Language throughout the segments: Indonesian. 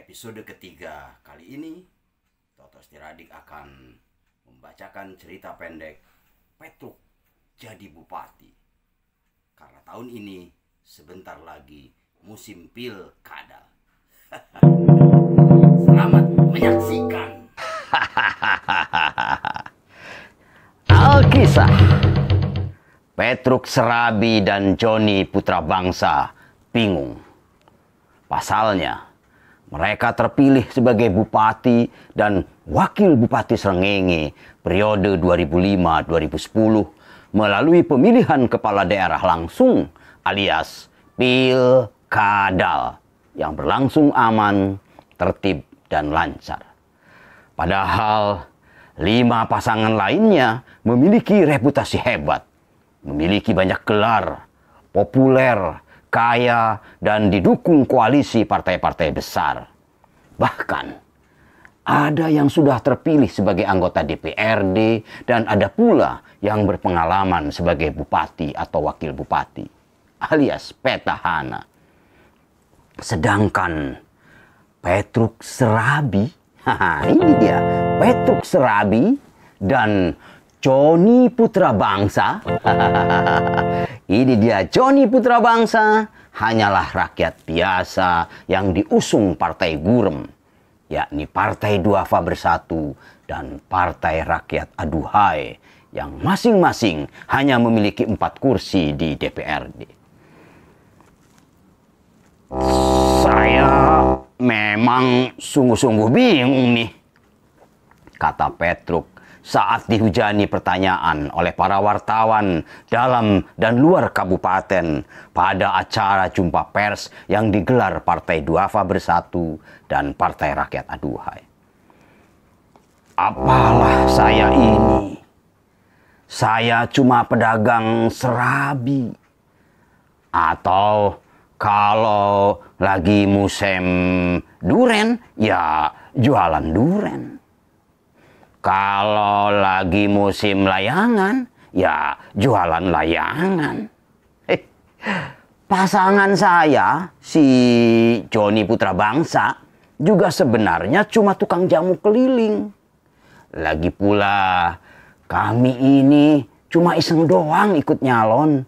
episode ketiga kali ini, Toto Stiradik akan membacakan cerita pendek Petruk jadi bupati. Karena tahun ini sebentar lagi musim pilkada. Selamat menyaksikan. Alkisah Petruk Serabi dan Joni Putra Bangsa bingung. Pasalnya, mereka terpilih sebagai bupati dan wakil bupati Srengenge periode 2005-2010 melalui pemilihan kepala daerah langsung alias pilkada yang berlangsung aman, tertib, dan lancar. Padahal 5 pasangan lainnya memiliki reputasi hebat, memiliki banyak gelar, populer, kaya, dan didukung koalisi partai-partai besar. Bahkan, ada yang sudah terpilih sebagai anggota DPRD dan ada pula yang berpengalaman sebagai bupati atau wakil bupati, alias petahana. Sedangkan Petruk Serabi, ini dia, Petruk Serabi dan Joni Putra Bangsa. Ini dia Joni Putra Bangsa, hanyalah rakyat biasa yang diusung Partai Gurem, yakni Partai Duafa Bersatu dan Partai Rakyat Aduhai, yang masing-masing hanya memiliki 4 kursi di DPRD. Saya memang sungguh-sungguh bingung nih, kata Petruk saat dihujani pertanyaan oleh para wartawan dalam dan luar kabupaten pada acara jumpa pers yang digelar Partai Duafa Bersatu dan Partai Rakyat Aduhai. Apalah saya ini? Saya cuma pedagang serabi. Atau kalau lagi musim duren, ya jualan duren. Kalau lagi musim layangan, ya jualan layangan. Pasangan saya, si Joni Putra Bangsa, juga sebenarnya cuma tukang jamu keliling. Lagi pula, kami ini cuma iseng doang ikut nyalon.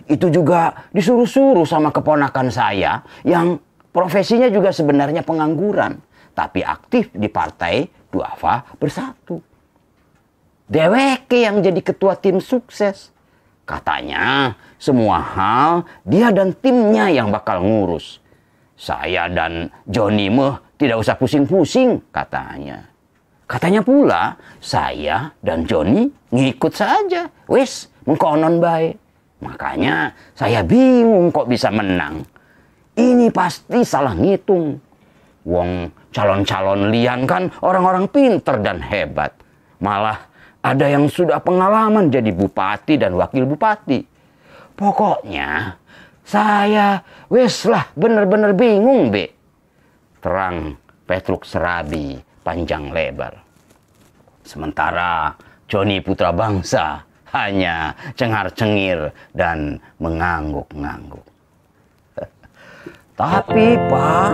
Itu juga disuruh-suruh sama keponakan saya yang profesinya juga sebenarnya pengangguran, tapi aktif di Partai Duafa Bersatu. Deweke yang jadi ketua tim sukses. Katanya semua hal dia dan timnya yang bakal ngurus. Saya dan Joni mah tidak usah pusing-pusing, katanya. Katanya pula saya dan Joni ngikut saja. Wis, mengkonon baik. Makanya saya bingung kok bisa menang. Ini pasti salah ngitung. Wong calon-calon lian kan orang-orang pinter dan hebat. Malah ada yang sudah pengalaman jadi bupati dan wakil bupati. Pokoknya saya wes lah bener-bener bingung, Be. Terang Petruk Serabi panjang lebar. Sementara Joni Putra Bangsa hanya cengar-cengir dan mengangguk-ngangguk. Tapi Pak,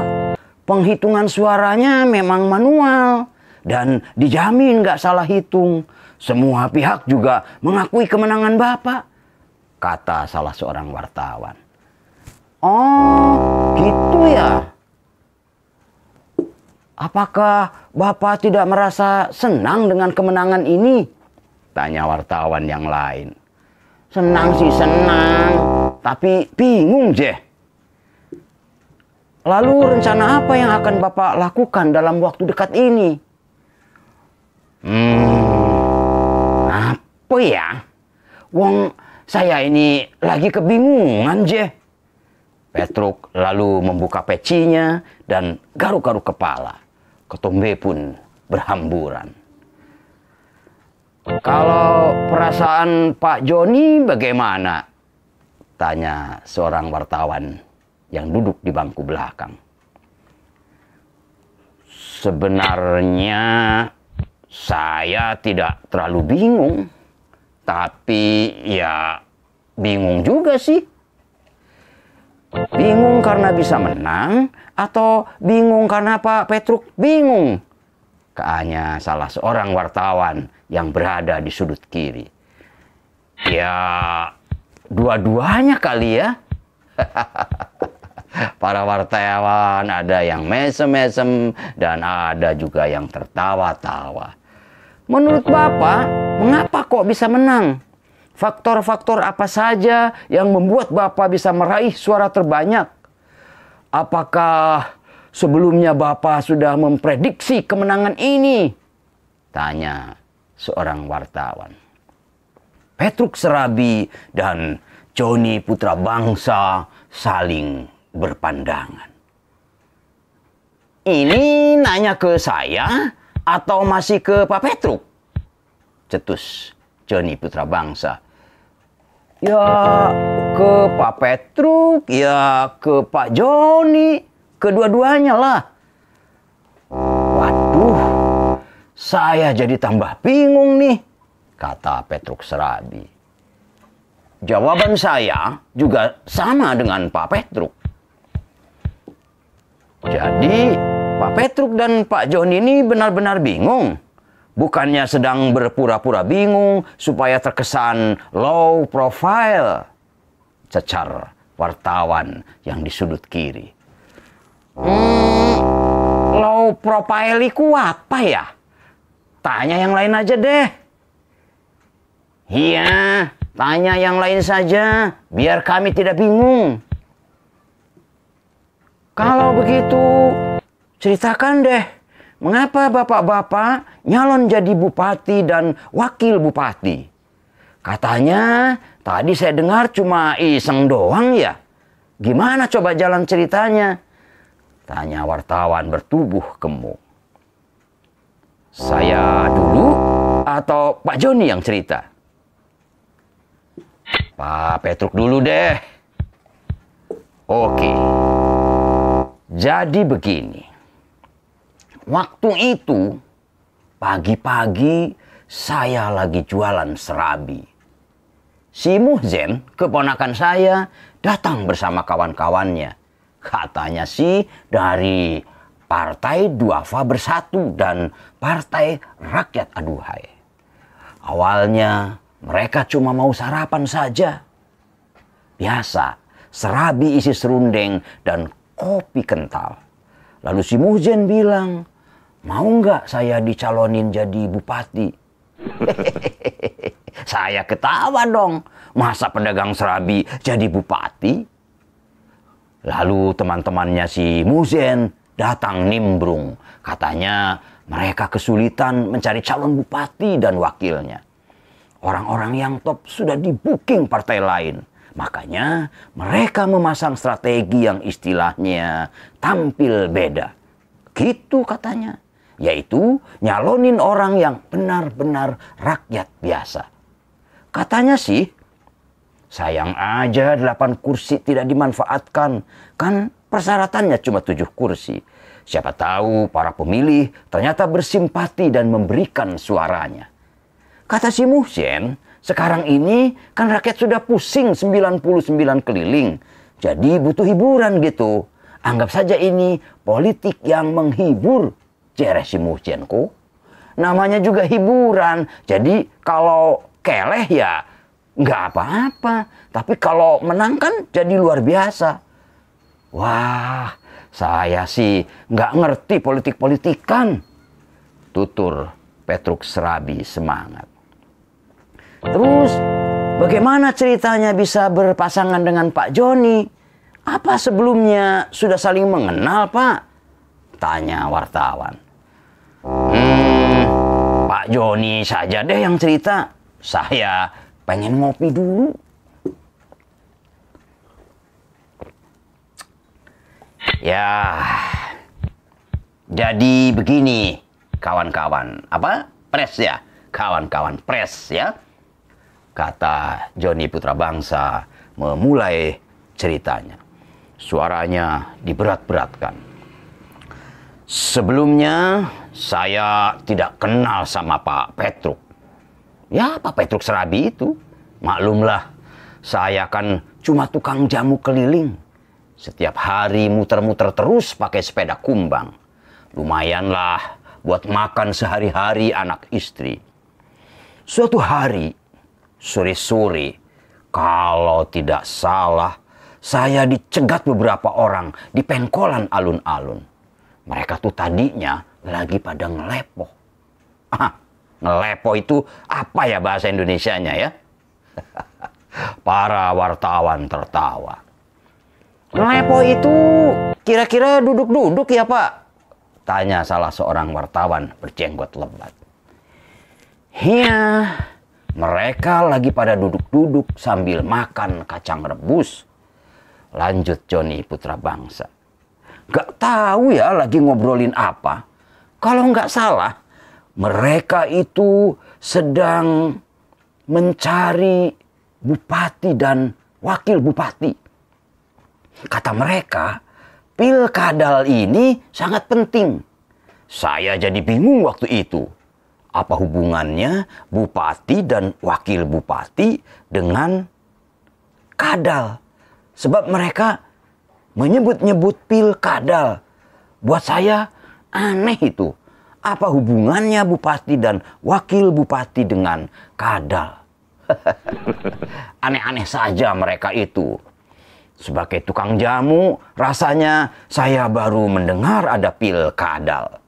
penghitungan suaranya memang manual dan dijamin nggak salah hitung. Semua pihak juga mengakui kemenangan Bapak, kata salah seorang wartawan. Oh, gitu ya. Apakah Bapak tidak merasa senang dengan kemenangan ini? Tanya wartawan yang lain. Senang sih senang, tapi bingung je. Lalu rencana apa yang akan Bapak lakukan dalam waktu dekat ini? Apa ya? Wong saya ini lagi kebingungan je. Petruk lalu membuka pecinya dan garuk-garuk kepala. Ketombe pun berhamburan. Kalau perasaan Pak Joni bagaimana? Tanya seorang wartawan yang duduk di bangku belakang. Sebenarnya saya tidak terlalu bingung, tapi ya bingung juga sih. Bingung karena bisa menang atau bingung karena Pak Petruk bingung? Kayaknya salah seorang wartawan yang berada di sudut kiri. Ya, dua-duanya kali ya. Para wartawan ada yang mesem-mesem dan ada juga yang tertawa-tawa. Menurut Bapak, mengapa kok bisa menang? Faktor-faktor apa saja yang membuat Bapak bisa meraih suara terbanyak? Apakah sebelumnya Bapak sudah memprediksi kemenangan ini? Tanya seorang wartawan. Petruk Serabi dan Joni Putra Bangsa saling berpandangan. Ini nanya ke saya atau masih ke Pak Petruk? Cetus Joni Putra Bangsa. Ya ke Pak Petruk, ya ke Pak Joni, kedua-duanya lah. Waduh, saya jadi tambah bingung nih, kata Petruk Serabi. Jawaban saya juga sama dengan Pak Petruk. Jadi Pak Petruk dan Pak Joni ini benar-benar bingung. Bukannya sedang berpura-pura bingung supaya terkesan low profile, cecar wartawan yang di sudut kiri. Low profile itu apa ya? Tanya yang lain aja deh. Iya, tanya yang lain saja, biar kami tidak bingung. Kalau begitu, ceritakan deh. Mengapa bapak-bapak nyalon jadi bupati dan wakil bupati? Katanya tadi saya dengar cuma iseng doang ya. Gimana coba jalan ceritanya? Tanya wartawan bertubuh gemuk. Saya dulu atau Pak Joni yang cerita? Pak Petruk dulu deh. Oke. Jadi begini. Waktu itu, pagi-pagi saya lagi jualan serabi. Si Muhzen, keponakan saya, datang bersama kawan-kawannya. Katanya sih dari Partai Duafa Bersatu dan Partai Rakyat Aduhai. Awalnya mereka cuma mau sarapan saja. Biasa, serabi isi serundeng dan kopi kental. Lalu si Muhzen bilang, mau nggak saya dicalonin jadi bupati? Saya ketawa dong. Masa pedagang serabi jadi bupati? Lalu teman-temannya si Muhzen datang nimbrung. Katanya mereka kesulitan mencari calon bupati dan wakilnya. Orang-orang yang top sudah di-booking partai lain. Makanya mereka memasang strategi yang istilahnya tampil beda. Gitu katanya. Yaitu nyalonin orang yang benar-benar rakyat biasa. Katanya sih, sayang aja 8 kursi tidak dimanfaatkan. Kan persyaratannya cuma 7 kursi. Siapa tahu para pemilih ternyata bersimpati dan memberikan suaranya. Kata si Muhzen, sekarang ini kan rakyat sudah pusing 99 keliling. Jadi butuh hiburan gitu. Anggap saja ini politik yang menghibur. Jeres si Muhzen kok. Namanya juga hiburan. Jadi kalau keleh ya nggak apa-apa. Tapi kalau menang kan jadi luar biasa. Wah, saya sih nggak ngerti politik-politikan. Tutur Petruk Serabi semangat. Terus bagaimana ceritanya bisa berpasangan dengan Pak Joni? Apa sebelumnya sudah saling mengenal, Pak? Tanya wartawan. Pak Joni saja deh yang cerita. Saya pengen ngopi dulu. Ya, jadi begini kawan-kawan. Apa? Pres ya? Kawan-kawan pres ya? Kata Joni Putra Bangsa memulai ceritanya. Suaranya diberat-beratkan. Sebelumnya saya tidak kenal sama Pak Petruk. Ya, Pak Petruk Serabi itu. Maklumlah, saya kan cuma tukang jamu keliling. Setiap hari muter-muter terus pakai sepeda kumbang. Lumayanlah buat makan sehari-hari anak istri. Suatu hari, sore-sore, kalau tidak salah, saya dicegat beberapa orang di pengkolan alun-alun. Mereka tuh tadinya lagi pada ngelepoh. Ngelepoh itu apa ya bahasa Indonesianya ya? Para wartawan tertawa. Ngelepoh itu kira-kira duduk-duduk ya Pak? Tanya salah seorang wartawan berjenggot lebat. Iya, mereka lagi pada duduk-duduk sambil makan kacang rebus. Lanjut Joni Putra Bangsa. Gak tahu ya lagi ngobrolin apa. Kalau nggak salah, mereka itu sedang mencari bupati dan wakil bupati. Kata mereka, pilkadal ini sangat penting. Saya jadi bingung waktu itu. Apa hubungannya bupati dan wakil bupati dengan kadal? Sebab mereka menyebut-nyebut pilkadal. Buat saya aneh itu. Apa hubungannya bupati dan wakil bupati dengan kadal? Aneh-aneh saja mereka itu. Sebagai tukang jamu, rasanya saya baru mendengar ada pilkadal.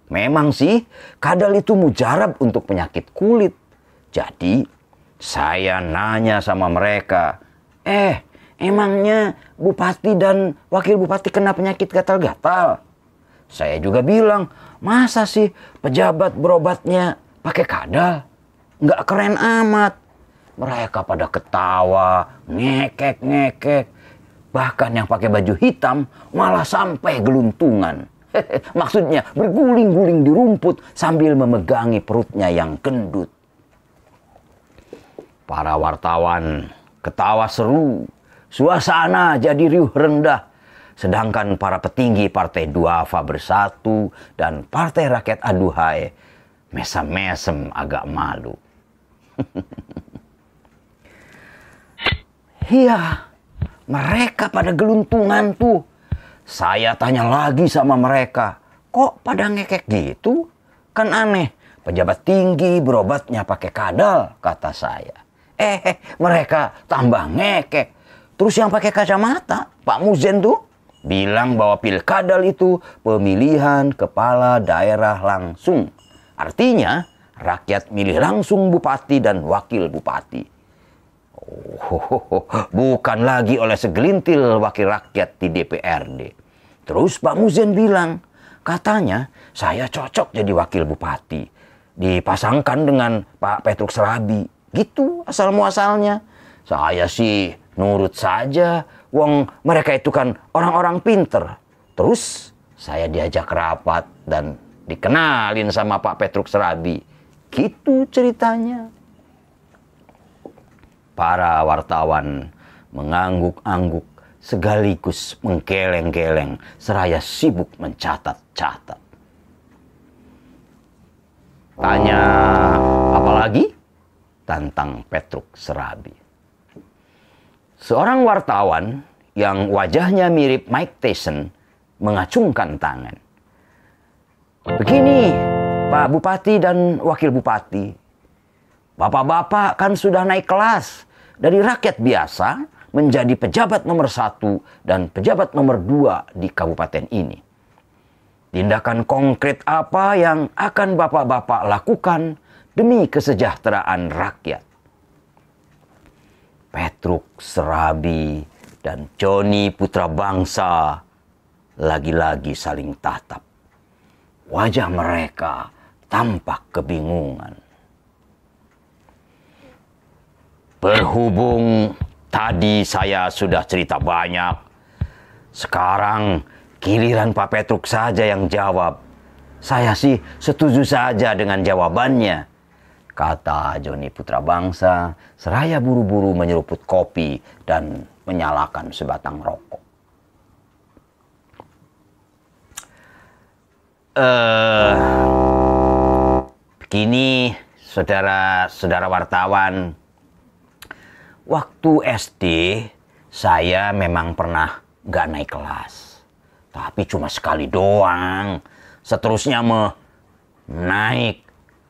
Memang sih, kadal itu mujarab untuk penyakit kulit. Jadi, saya nanya sama mereka, emangnya bupati dan wakil bupati kena penyakit gatal-gatal? Saya juga bilang, masa sih pejabat berobatnya pakai kadal? Nggak keren amat. Mereka pada ketawa, ngekek-ngekek. Bahkan yang pakai baju hitam malah sampai geluntungan. Maksudnya berguling-guling di rumput sambil memegangi perutnya yang gendut. Para wartawan ketawa seru. Suasana jadi riuh rendah. Sedangkan para petinggi Partai Duafa Bersatu dan Partai Rakyat Aduhai mesem-mesem agak malu. Iya, mereka pada geluntungan tuh. Saya tanya lagi sama mereka, kok pada ngekek gitu? Kan aneh, pejabat tinggi berobatnya pakai kadal, kata saya. Mereka tambah ngekek. Terus yang pakai kacamata, Pak Muzen tuh, bilang bahwa pilkadal itu pemilihan kepala daerah langsung. Artinya, rakyat milih langsung bupati dan wakil bupati. Bukan lagi oleh segelintir wakil rakyat di DPRD. Terus Pak Muzen bilang, katanya saya cocok jadi wakil bupati. Dipasangkan dengan Pak Petruk Serabi. Gitu asal muasalnya. Saya sih nurut saja. Wong mereka itu kan orang-orang pinter. Terus saya diajak rapat dan dikenalin sama Pak Petruk Serabi. Gitu ceritanya. Para wartawan mengangguk-angguk sekaligus menggeleng-geleng seraya sibuk mencatat-catat. Tanya apa lagi? Tantang Petruk Serabi. Seorang wartawan yang wajahnya mirip Mike Tyson mengacungkan tangan. Begini, Pak Bupati dan Wakil Bupati. Bapak-bapak kan sudah naik kelas dari rakyat biasa menjadi pejabat nomor 1 dan pejabat nomor 2 di kabupaten ini. Tindakan konkret apa yang akan bapak-bapak lakukan demi kesejahteraan rakyat? Petruk Serabi dan Joni Putra Bangsa lagi-lagi saling tatap. Wajah mereka tampak kebingungan. Berhubung tadi saya sudah cerita banyak, sekarang giliran Pak Petruk saja yang jawab. Saya sih setuju saja dengan jawabannya, kata Joni Putra Bangsa seraya buru-buru menyeruput kopi dan menyalakan sebatang rokok. Begini, saudara-saudara wartawan. Waktu SD, saya memang pernah nggak naik kelas. Tapi cuma sekali doang. Seterusnya naik,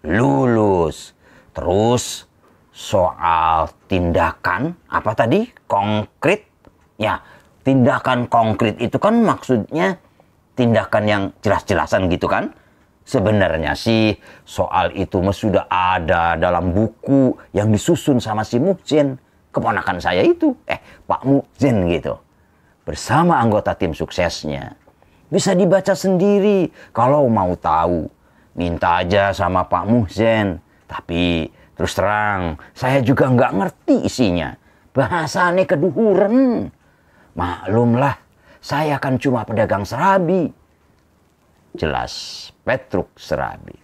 lulus. Terus soal tindakan, apa tadi? Konkret? Ya, tindakan konkret itu kan maksudnya tindakan yang jelas-jelasan gitu kan? Sebenarnya sih soal itu sudah ada dalam buku yang disusun sama si Muhsin, keponakan saya itu, Pak Muhsin gitu. Bersama anggota tim suksesnya. Bisa dibaca sendiri kalau mau tahu. Minta aja sama Pak Muhsin. Tapi terus terang, saya juga nggak ngerti isinya. Bahasanya keduhuren. Maklumlah, saya kan cuma pedagang serabi. Jelas Petruk serabi.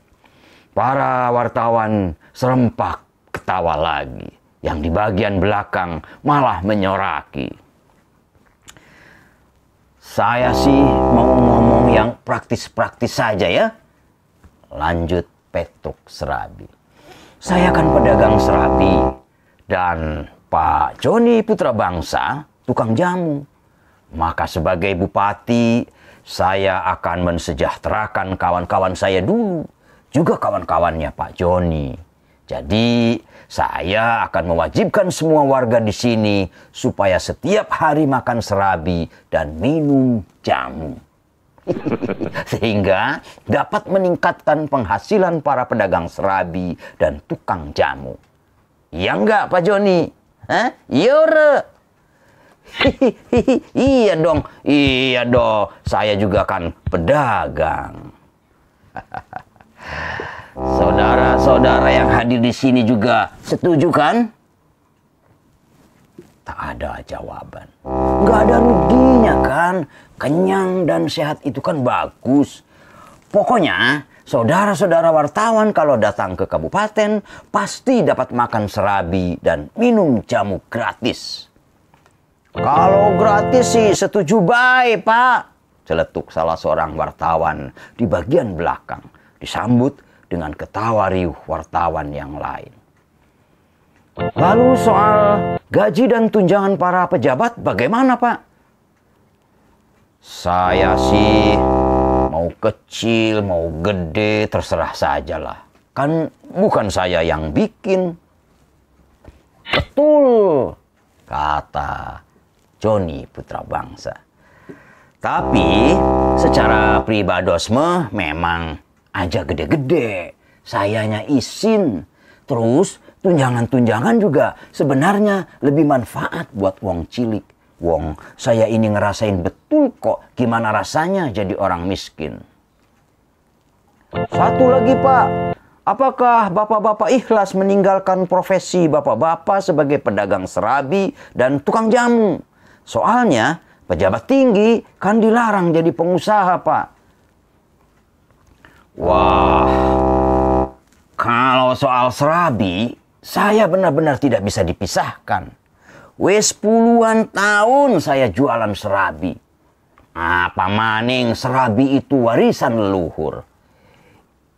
Para wartawan serempak ketawa lagi. Yang di bagian belakang malah menyoraki. Saya sih mau ngomong yang praktis-praktis saja ya. Lanjut Petruk serabi. Saya kan pedagang serabi. Dan Pak Joni Putra Bangsa tukang jamu. Maka sebagai bupati, saya akan mensejahterakan kawan-kawan saya dulu. Juga kawan-kawannya Pak Joni. Jadi, saya akan mewajibkan semua warga di sini supaya setiap hari makan serabi dan minum jamu. Sehingga dapat meningkatkan penghasilan para pedagang serabi dan tukang jamu. Iya enggak Pak Joni? Hah? Yore. Iya dong, saya juga kan pedagang. Saudara-saudara yang hadir di sini juga setuju kan? Tak ada jawaban. Nggak ada ruginya kan? Kenyang dan sehat itu kan bagus. Pokoknya saudara-saudara wartawan kalau datang ke kabupaten pasti dapat makan serabi dan minum jamu gratis. Kalau gratis sih setuju baik Pak, celetuk salah seorang wartawan di bagian belakang, disambut dengan ketawa riuh wartawan yang lain. Lalu soal gaji dan tunjangan para pejabat bagaimana Pak? Saya sih mau kecil, mau gede, terserah sajalah. Kan bukan saya yang bikin. Betul, kata Joni Putra Bangsa. Tapi secara pribadosme memang aja gede-gede. Sayanya isin. Terus tunjangan-tunjangan juga sebenarnya lebih manfaat buat wong cilik. Wong saya ini ngerasain betul kok gimana rasanya jadi orang miskin. Satu lagi Pak, apakah bapak-bapak ikhlas meninggalkan profesi bapak-bapak sebagai pedagang serabi dan tukang jamu? Soalnya pejabat tinggi kan dilarang jadi pengusaha Pak. Wah, kalau soal serabi, saya benar-benar tidak bisa dipisahkan. Wes puluhan tahun saya jualan serabi. Apa maning serabi itu warisan leluhur.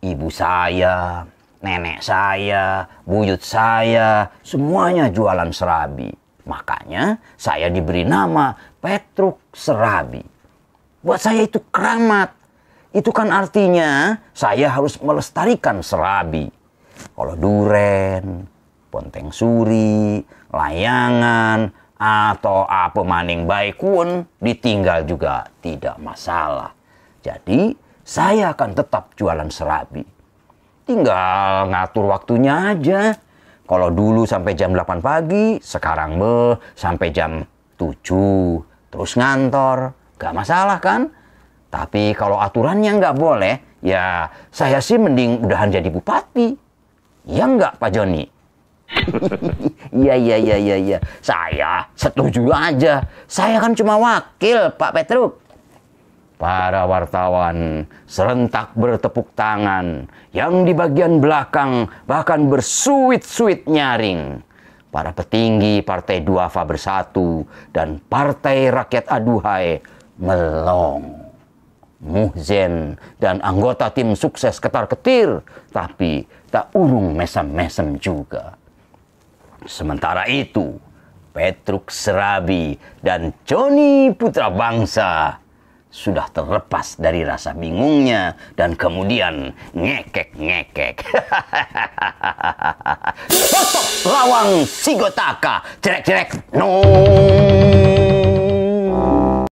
Ibu saya, nenek saya, buyut saya, semuanya jualan serabi. Makanya saya diberi nama Petruk Serabi. Buat saya itu keramat. Itu kan artinya saya harus melestarikan serabi. Kalau duren, ponteng suri, layangan, atau apa maning baik pun ditinggal juga tidak masalah. Jadi saya akan tetap jualan serabi. Tinggal ngatur waktunya aja. Kalau dulu sampai jam 8 pagi, sekarang sampai jam 7. Terus ngantor, gak masalah kan? Tapi kalau aturannya nggak boleh, ya saya sih mending udahan jadi bupati. Ya nggak Pak Joni? Iya. Saya setuju aja. Saya kan cuma wakil Pak Petruk. Para wartawan serentak bertepuk tangan. Yang di bagian belakang bahkan bersuit-suit nyaring. Para petinggi Partai Duafa Bersatu dan Partai Rakyat Aduhai melong. Muhsin dan anggota tim sukses ketar-ketir, tapi tak urung mesem-mesem juga. Sementara itu, Petruk Serabi dan Joni Putra Bangsa sudah terlepas dari rasa bingungnya dan kemudian ngekek-ngekek. Stop, lawang Sigotaka, cerek-cerek, nong.